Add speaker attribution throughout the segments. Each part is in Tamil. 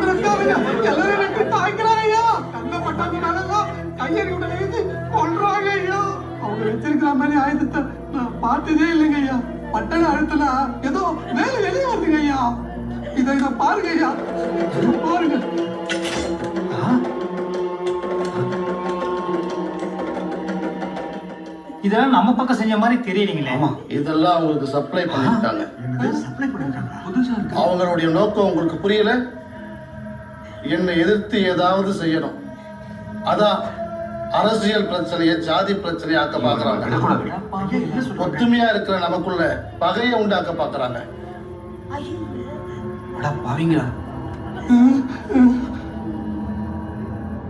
Speaker 1: எல்லாரும் எனக்கு தாய்க்கிறாங்க ஐயா. கண்ணை பட்டாதனாலதான் கையறி உடனே கொள்றாங்க ஐயா. அவங்க வச்சிருக்கிற மாதிரி ஆயுதத்தை நான் பார்த்ததே இல்லைங்க ஐயா. பட்டனை அழுத்தினா ஏதோ மேல வெளியே வருதுங்க ஐயா. இதை பாருங்க ஐயா, பாருங்க.
Speaker 2: இதெல்லாம் நம்ம பக்கம் செஞ்ச மாதிரி தெரியலீங்களே.
Speaker 3: ஆமா, இதெல்லாம் உங்களுக்கு சப்ளை பண்ணிருக்காங்க.
Speaker 1: சப்ளை பண்ணிருக்காங்க. புதுசா இருக்கு.
Speaker 3: அவங்களுடைய நோக்கம் உங்களுக்கு புரியல? என்னை எதிர்த்து ஏதாவது செய்யணும். அதான் அரசியல் பிரச்சனையை ஜாதி பிரச்சனையை ஆக்க பாக்குறாங்க. ஒத்துமையா இருக்கிற நமக்குள்ள பகையை உண்டாக்க பாக்குறாங்க.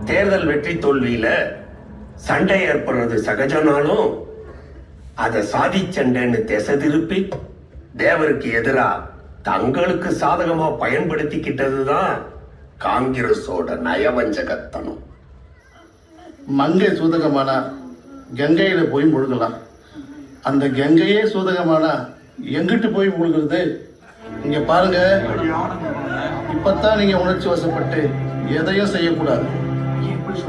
Speaker 4: தேர்தல் வெற்றி தோல்வியில சண்டை ஏற்படுறது சகஜனாலும் அத சாதி சண்டைன்னு திசை திருப்பி தேவருக்கு எதிரா தங்களுக்கு சாதகமா பயன்படுத்திக்கிட்டதுதான் காங்கிரஸோட நயவஞ்சகத்தனம்.
Speaker 3: மங்கை சூதகமானா கங்கையில போய் முழுகலாம். அந்த கங்கையே சூதகமானா எங்கிட்டு போய் முழுகிறது? இங்க பாருங்க, இப்பத்தான் நீங்க உணர்ச்சி வசப்பட்டு எதையும் செய்யக்கூடாது.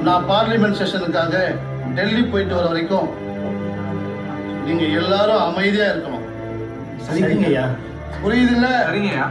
Speaker 3: நான் பார்லிமெண்ட் செஷனுக்காக டெல்லி போயிட்டு வர வரைக்கும் நீங்க எல்லாரும் அமைதியா இருக்கணும்.
Speaker 2: சரிங்க ஐயா.
Speaker 3: புரியுதுல்ல?
Speaker 1: சரிங்க ஐயா.